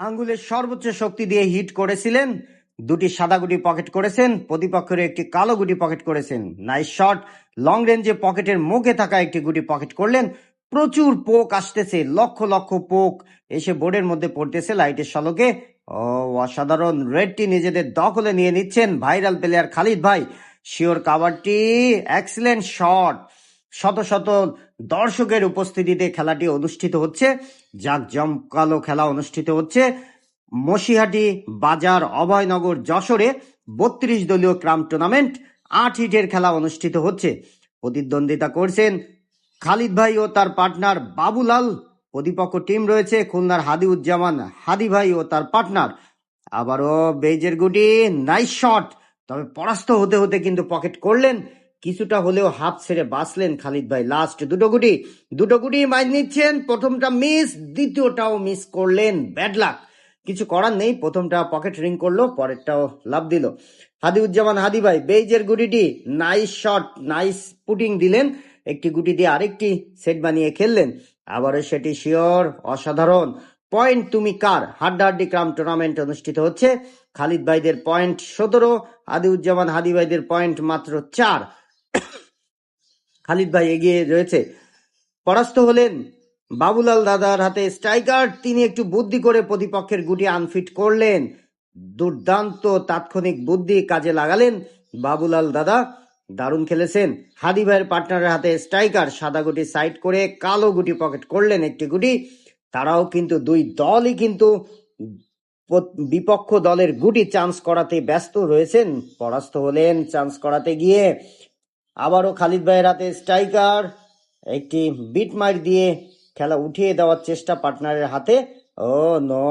আঙ্গুলের সর্বোচ্চ শক্তি দিয়ে হিট করেছিলেন, দুটি সাদা গুটি পকেট করেছেন, প্রতিপক্ষের একটি কালো গুটি পকেট করেছেন। নাইস শট, লং রেঞ্জে পকেটের মুখে থাকা একটি গুটি পকেট করলেন। প্রচুর পোক আসতেছে, লক্ষ লক্ষ পোক এসে বোর্ডের মধ্যে পড়তেছে লাইটের ঝলকে। ও অসাধারণ, রেডটি নিজেদের দখলে নিয়ে নিচ্ছেন ভাইরাল প্লেয়ার খালিদ ভাই। শিওর কাভারটি, এক্সিলেন্ট শট। শত শত দর্শকের উপস্থিতিতে খেলাটি অনুষ্ঠিত হচ্ছে, জাঁকজমকালো খেলা অনুষ্ঠিত হচ্ছে মসিহাটি বাজার অভয়নগর যশোরে 32 দলীয় ক্রাম টুর্নামেন্ট 8 হিটের খেলা অনুষ্ঠিত হচ্ছে। প্রতিদ্বন্দ্বিতা করছেন খালিদ ভাই ও তার পার্টনার বাবুলাল। প্রতিপক্ষ টিম রয়েছে খুলনার হাদিউজ্জামান হাদি ভাই ও তার পার্টনার। আবারও বেজের গুটি, নাইস শট, তবে পরাস্ত হতে হতে কিন্তু পকেট করলেন। কিছুটা হলেও হাফ ছেড়ে বাঁচলেন খালিদ ভাই। লাস্ট দুটো গুটি মাইন নিচ্ছেন। প্রথমটা মিস, দ্বিতীয়টাও মিস করলেন। ব্যাড লাক, কিছু করার নেই। প্রথমটা পকেট রিং করলো, পরেরটাও লাভ দিল। হাদিউজ্জামান হাদি ভাই বেজের গুটিটি, নাইস শট, নাইস পুটিং দিলেন। একটি গুটি দিয়ে আরেকটি সেট বানিয়ে খেললেন। আবারও সেটি শিওর, অসাধারণ। পয়েন্ট তুমি কার হাড্ডাহাড্ডি ক্রাম টুর্নামেন্ট অনুষ্ঠিত হচ্ছে। খালিদ ভাইদের পয়েন্ট 17, হাদিউজ্জামান হাদি ভাইদের পয়েন্ট মাত্র 4। খালিদ ভাই এগিয়ে রয়েছে। পরাস্ত হলেন বাবুলাল দাদার হাতে স্ট্রাইকার। তিনি একটু বুদ্ধি করে প্রতিপক্ষের গুটি আনফিট করলেন। দুর্দান্ত তাৎক্ষণিক বুদ্ধি কাজে লাগালেন বাবুলাল দাদা, দারুণ খেলেছেন। হাদি ভাইয়ের পার্টনারের হাতে স্ট্রাইকার, সাদা গুটি সাইড করে কালো গুটি পকেট করলেন একটি গুটি। তারাও কিন্তু দুই দলই কিন্তু বিপক্ষ দলের গুটি চান্স করাতে ব্যস্ত রয়েছেন। পরাস্ত হলেন চান্স করাতে গিয়ে। আবারও খালিদ ভাইয়ের হাতে স্ট্রাইকার, একটি বিট মার দিয়ে খেলা উঠিয়ে দেওয়ার চেষ্টা পার্টনারের হাতে। ও নো,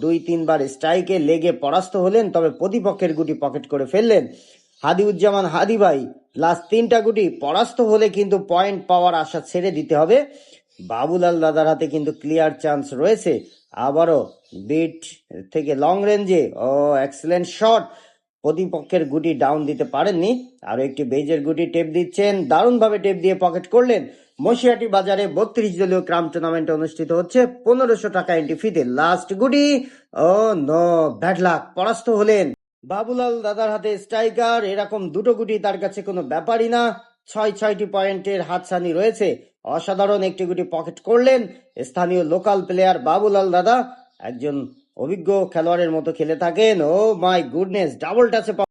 2-3 বার স্ট্রাইকে লেগে পরাস্ত হলেন, তবে প্রতিপক্ষের গুটি পকেট করে ফেললেন হাদিউজ্জামান হাদি ভাই। লাস্ট 3টা গুটি পরাস্ত হলে কিন্তু পয়েন্ট পাওয়ার আশা ছেড়ে দিতে হবে। বাবুলাল দাদার হাতে কিন্তু ক্লিয়ার চান্স রয়েছে। আবারও বিট থেকে লং রেঞ্জে, ও এক্সেলেন্ট শট, প্রতিপক্ষের গুটি ডাউন দিতে পারেননি। আরো একটি বেজের গুটি টেপ দিচ্ছেন, দারুণভাবে টেপ দিয়ে পকেট করলেন। মসিহাটি বাজারে 32 দলীয় ক্রাম টুর্নামেন্ট অনুষ্ঠিত হচ্ছে 1500 টাকা এন্ট্রি ফিতে। লাস্ট গুটি, ও নো, ব্যাড লাক, পরাস্ত হলেন বাবুলাল দাদার হাতে স্ট্রাইকার। এরকম দুটো গুটি তার কাছে কোনো ব্যাপারই না। 6টি পয়েন্টের হাতছানি রয়েছে। অসাধারণ একটি গুটি পকেট করলেন স্থানীয় লোকাল প্লেয়ার বাবুলাল দাদা। একজন অভিজ্ঞ খেলোয়াড়ের মতো খেলে থাকেন। ও মাই গুডনেস, ডাবল টাচে